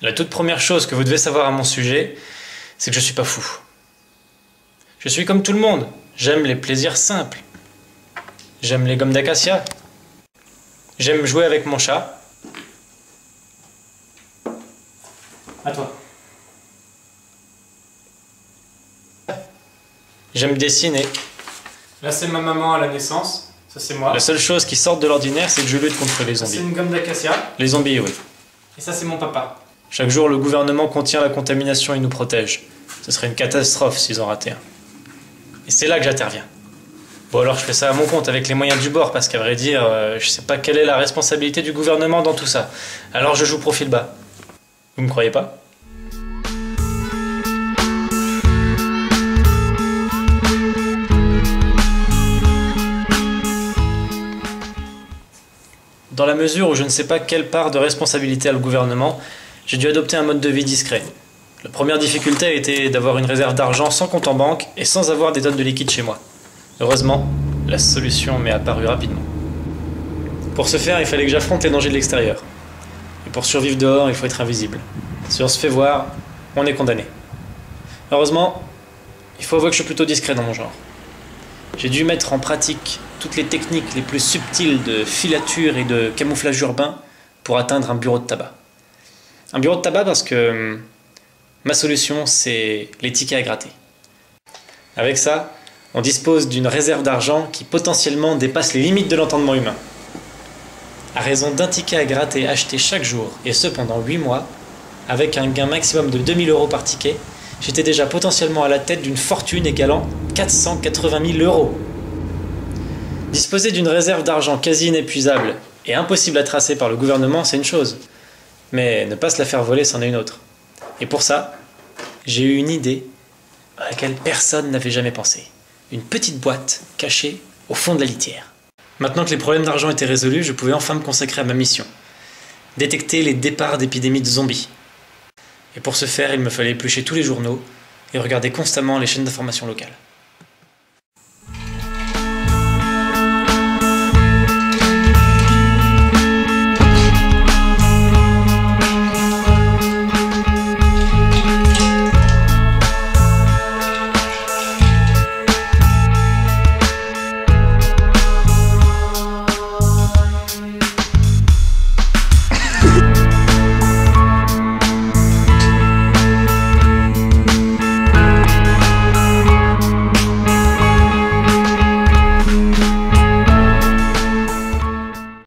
La toute première chose que vous devez savoir à mon sujet, c'est que je suis pas fou. Je suis comme tout le monde. J'aime les plaisirs simples. J'aime les gommes d'acacia. J'aime jouer avec mon chat. À toi. J'aime dessiner. Là, c'est ma maman à la naissance. Ça, c'est moi. La seule chose qui sort de l'ordinaire, c'est que je lutte contre les zombies. C'est une gomme d'acacia. Les zombies, oui. Et ça, c'est mon papa. Chaque jour, le gouvernement contient la contamination et nous protège. Ce serait une catastrophe s'ils en rataient un. Et c'est là que j'interviens. Bon, alors je fais ça à mon compte avec les moyens du bord, parce qu'à vrai dire, je sais pas quelle est la responsabilité du gouvernement dans tout ça. Alors je joue profil bas. Vous me croyez pas ? Dans la mesure où je ne sais pas quelle part de responsabilité a le gouvernement, j'ai dû adopter un mode de vie discret. La première difficulté a été d'avoir une réserve d'argent sans compte en banque et sans avoir des tonnes de liquide chez moi. Heureusement, la solution m'est apparue rapidement. Pour ce faire, il fallait que j'affronte les dangers de l'extérieur. Et pour survivre dehors, il faut être invisible. Si on se fait voir, on est condamné. Heureusement, il faut avouer que je suis plutôt discret dans mon genre. J'ai dû mettre en pratique toutes les techniques les plus subtiles de filature et de camouflage urbain pour atteindre un bureau de tabac. Un bureau de tabac parce que ma solution, c'est les tickets à gratter. Avec ça, on dispose d'une réserve d'argent qui potentiellement dépasse les limites de l'entendement humain. À raison d'un ticket à gratter acheté chaque jour, et ce pendant 8 mois, avec un gain maximum de 2000 € par ticket, j'étais déjà potentiellement à la tête d'une fortune égalant 480 000 €. Disposer d'une réserve d'argent quasi inépuisable et impossible à tracer par le gouvernement, c'est une chose. Mais ne pas se la faire voler, c'en est une autre. Et pour ça, j'ai eu une idée à laquelle personne n'avait jamais pensé. Une petite boîte cachée au fond de la litière. Maintenant que les problèmes d'argent étaient résolus, je pouvais enfin me consacrer à ma mission. Détecter les départs d'épidémies de zombies. Et pour ce faire, il me fallait éplucher tous les journaux et regarder constamment les chaînes d'information locales.